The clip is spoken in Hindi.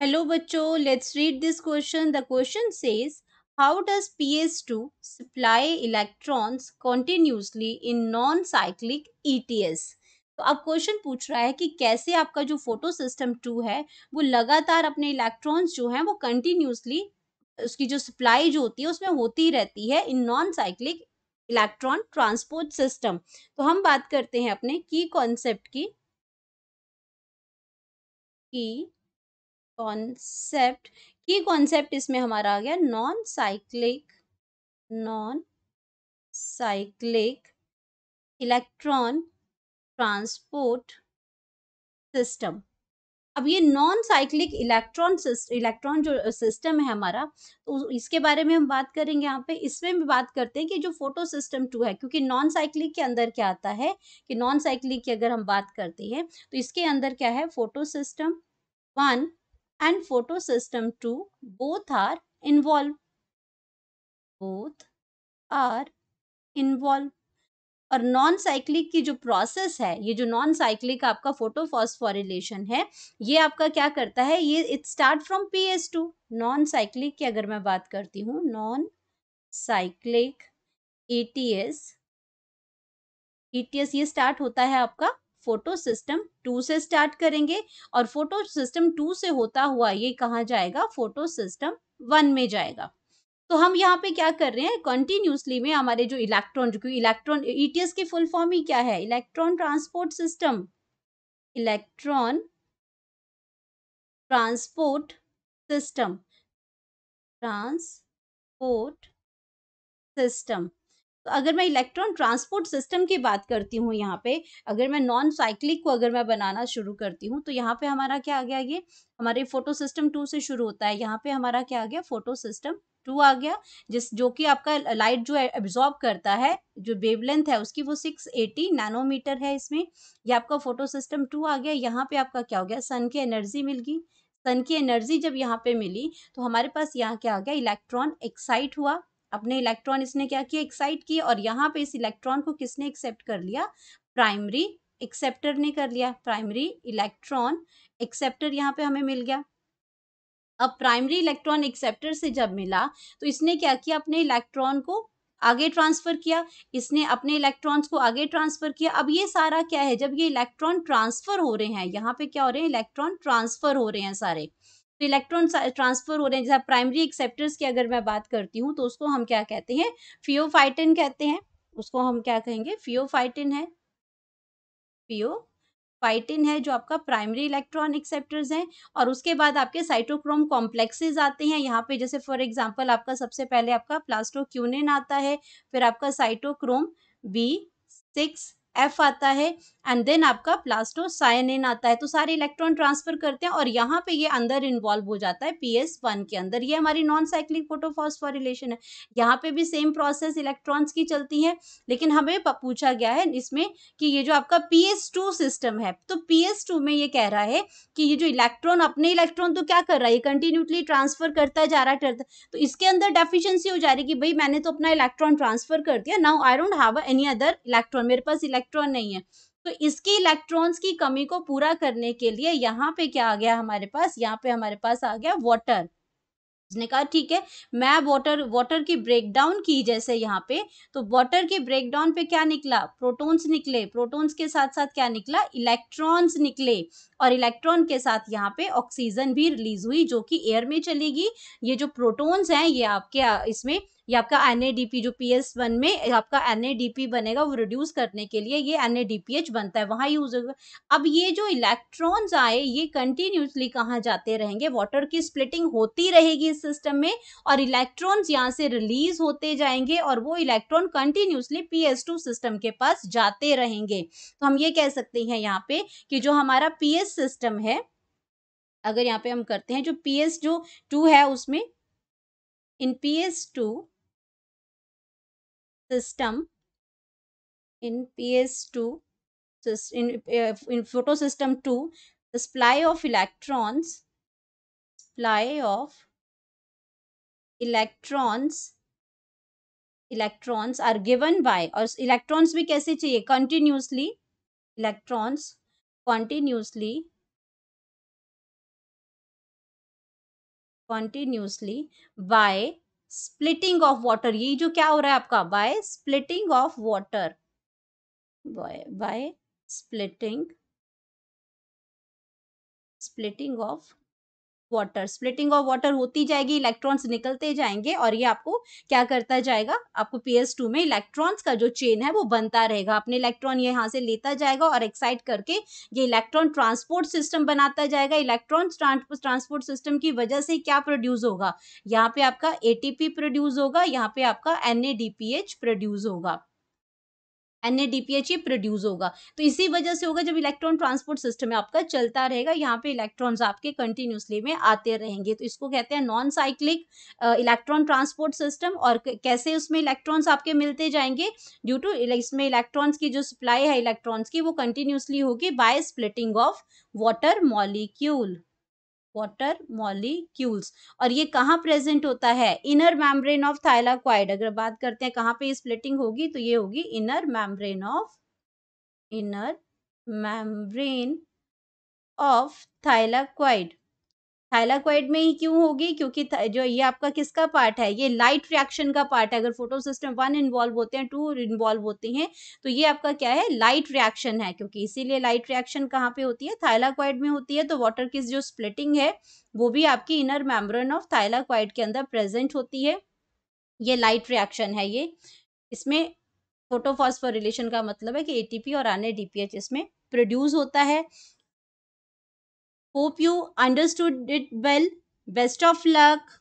Hello बच्चों, let's read this question. The question says, how does PS2 supply electrons continuously in non-cyclic ETS? तो अब क्वेश्चन पूछ रहा है कि कैसे आपका जो फोटो सिस्टम 2 है वो लगातार अपने इलेक्ट्रॉन्स जो हैं वो कंटिन्यूसली उसकी जो सप्लाई जो होती है उसमें होती रहती है in non cyclic electron transport system. तो हम बात करते हैं अपने की कॉन्सेप्ट की कॉन्सेप्ट कॉन्सेप्ट इसमें हमारा आ गया non cyclic electron transport system. अब ये नॉन साइक्लिक इलेक्ट्रॉन जो सिस्टम है हमारा, तो इसके बारे में हम बात करेंगे। यहाँ पे इसमें भी बात करते हैं कि जो फोटो सिस्टम 2 है, क्योंकि नॉन साइक्लिक के अंदर क्या आता है कि नॉन साइक्लिक की अगर हम बात करते हैं तो इसके अंदर क्या है, photo system 1 and photo system 2 both are involved both are involved। और नॉन साइक्लिक की जो प्रोसेस है, ये जो नॉन साइक्लिक आपका फोटो फॉस्फोरिलेशन है, ये आपका क्या करता है, ये it start from PS2। Non cyclic की अगर मैं बात करती हूँ, नॉन साइक्लिक ETS ETS ये स्टार्ट होता है आपका फोटो सिस्टम 2 से स्टार्ट करेंगे, और फोटो सिस्टम 2 से होता हुआ ये कहाँ जाएगा, फोटो सिस्टम 1 में जाएगा। तो हम यहाँ पे क्या कर रहे हैं, कंटिन्यूसली में हमारे जो इलेक्ट्रॉन, जो कि इलेक्ट्रॉन ETS की फुल फॉर्म ही क्या है, electron transport system, electron transport system, transport system. तो अगर मैं इलेक्ट्रॉन ट्रांसपोर्ट सिस्टम की बात करती हूँ, यहाँ पे अगर मैं नॉन साइक्लिक को अगर मैं बनाना शुरू करती हूँ, तो यहाँ पे हमारा क्या आ गया, ये हमारे फोटो सिस्टम 2 से शुरू होता है। यहाँ पे हमारा क्या आ गया, फोटो सिस्टम 2 आ गया, जो कि आपका लाइट जो है एब्जॉर्ब करता है, जो वेवलेंथ है उसकी वो 680 नैनोमीटर है इसमें। ये आपका फोटो सिस्टम 2 आ गया। यहाँ पे आपका क्या हो गया, सन की एनर्जी मिल गई। सन की एनर्जी जब यहाँ पे मिली तो हमारे पास यहाँ क्या आ गया, इलेक्ट्रॉन एक्साइट हुआ। अपने इलेक्ट्रॉन इसने क्या किया, एक्साइट किए, और यहाँ पे इस इलेक्ट्रॉन को किसने एक्सेप्ट कर लिया, प्राइमरी एक्सेप्टर ने कर लिया। प्राइमरी इलेक्ट्रॉन एक्सेप्टर यहाँ पे हमें मिल गया। अब प्राइमरी इलेक्ट्रॉन एक्सेप्टर से जब मिला तो इसने क्या किया, अपने इलेक्ट्रॉन को आगे ट्रांसफर किया, इसने अपने इलेक्ट्रॉन्स को आगे ट्रांसफर किया। अब ये सारा क्या है, जब ये इलेक्ट्रॉन ट्रांसफर हो रहे हैं, यहाँ पे क्या हो रहे हैं, इलेक्ट्रॉन ट्रांसफर हो रहे हैं सारे। तो इलेक्ट्रॉन ट्रांसफर हो रहे हैं, जैसे प्राइमरी एक्सेप्टर्स की अगर मैं बात करती हूँ तो उसको हम क्या कहते हैं, फियोफाइटिन कहते हैं। उसको हम क्या कहेंगे, फियोफाइटिन है, फियोफाइटिन है जो आपका प्राइमरी इलेक्ट्रॉन एक्सेप्टर्स हैं। और उसके बाद आपके साइटोक्रोम कॉम्प्लेक्सेस आते हैं यहाँ पे, जैसे फॉर एग्जांपल आपका सबसे पहले आपका प्लास्टोक्यूनिन आता है, फिर आपका साइटोक्रोम B6F आता है, एंड देन आपका प्लास्टोसायनिन आता है। तो सारे इलेक्ट्रॉन ट्रांसफर करते हैं और यहाँ पे ये अंदर इन्वॉल्व हो जाता है PS1 के अंदर। ये हमारी नॉन साइक्लिक फोटोफॉस्फोरिलेशन है। यहाँ पे भी सेम प्रोसेस इलेक्ट्रॉन्स की चलती है, लेकिन हमें पूछा गया है इसमें कि ये जो आपका PS2 सिस्टम है, तो PS2 में ये कह रहा है कि ये जो इलेक्ट्रॉन, अपने इलेक्ट्रॉन तो क्या कर रहा है, ये कंटिन्यूसली ट्रांसफर करता जा रहा है, तो इसके अंदर डेफिशिएंसी हो जा रही है कि भाई मैंने तो अपना इलेक्ट्रॉन ट्रांसफर कर दिया, now I don't have any other electron, मेरे पास इलेक्ट्रॉन नहीं है। तो इसकी इलेक्ट्रॉन्स की कमी को पूरा करने के लिए यहाँ पे क्या आ गया हमारे पास, यहाँ पे हमारे पास आ गया वाटर। उसने कहा ठीक है, मैं वाटर वाटर की ब्रेकडाउन की, जैसे यहाँ पे, तो वाटर के ब्रेकडाउन पे क्या निकला, प्रोटॉन्स निकले, प्रोटॉन्स के साथ साथ क्या निकला, इलेक्ट्रॉन्स निकले, और इलेक्ट्रॉन के साथ यहाँ पे ऑक्सीजन भी रिलीज हुई जो कि एयर में चलेगी। ये जो प्रोटॉन्स हैं ये आपके इसमें, ये आपका NADP जो PS1 में आपका NADP बनेगा, वो रिड्यूस करने के लिए ये NADPH बनता है, वहां यूज होगा। अब ये जो इलेक्ट्रॉन्स आए ये कंटिन्यूसली कहाँ जाते रहेंगे, वाटर की स्प्लिटिंग होती रहेगी इस सिस्टम में, और इलेक्ट्रॉन्स यहाँ से रिलीज होते जाएंगे और वो इलेक्ट्रॉन कंटिन्यूसली PS2 सिस्टम के पास जाते रहेंगे। तो हम ये कह सकते हैं यहाँ पे कि जो हमारा PS सिस्टम है, अगर यहाँ पे हम करते हैं जो PS जो 2 है उसमें, इन PS2 system, in PS2 in photo system 2, the supply of electrons are given by, और इलेक्ट्रॉन्स भी कैसे चाहिए, continuously, electrons continuously continuously by splitting of water. ये जो क्या हो रहा है आपका, by splitting of water, by splitting splitting of water. Splitting of water होती जाएगी, इलेक्ट्रॉन्स निकलते जाएंगे और ये आपको क्या करता जाएगा, आपको PS2 में इलेक्ट्रॉन्स का जो चेन है वो बनता रहेगा। अपने इलेक्ट्रॉन ये यहाँ से लेता जाएगा और एक्साइट करके ये इलेक्ट्रॉन ट्रांसपोर्ट सिस्टम बनाता जाएगा। इलेक्ट्रॉन ट्रांसपोर्ट सिस्टम की वजह से क्या प्रोड्यूस होगा, यहाँ पे आपका ATP प्रोड्यूस होगा, यहाँ पे आपका NADPH प्रोड्यूस होगा, NADPH ये प्रोड्यूस होगा। तो इसी वजह से होगा, जब इलेक्ट्रॉन ट्रांसपोर्ट सिस्टम है आपका चलता रहेगा, यहाँ पे इलेक्ट्रॉन्स आपके कंटिन्यूअसली में आते रहेंगे। तो इसको कहते हैं non cyclic electron transport system. और कैसे उसमें इलेक्ट्रॉन्स आपके मिलते जाएंगे, ड्यू टू इसमें इलेक्ट्रॉन्स की जो सप्लाई है इलेक्ट्रॉन्स की वो कंटिन्यूअसली होगी by splitting of water molecule, water molecules. और ये कहाँ प्रेजेंट होता है, इनर मेम्ब्रेन ऑफ थाइलाक्वाइड। अगर बात करते हैं कहाँ पे स्प्लिटिंग होगी, तो ये होगी inner membrane of thylakoid. Thylakoid में ही क्यों होगी, क्योंकि जो ये आपका किसका पार्ट है, ये लाइट रिएक्शन का पार्ट है। अगर फोटो सिस्टम 1 इन्वॉल्व होते हैं, 2 इन्वॉल्व होते हैं, तो ये आपका क्या है, लाइट रिएक्शन है। क्योंकि इसीलिए लाइट रिएक्शन कहाँ पे होती है, थाइलाक्वाइड में होती है। तो वाटर की जो स्प्लिटिंग है वो भी आपकी इनर मेम्ब्रेन ऑफ थाइलाक्वाइड के अंदर प्रेजेंट होती है। ये लाइट रिएक्शन है ये। इसमें फोटोफॉस्फोरिलेशन का मतलब है कि ATP और NADPH इसमें प्रोड्यूस होता है। Hope you understood it well. Best of luck.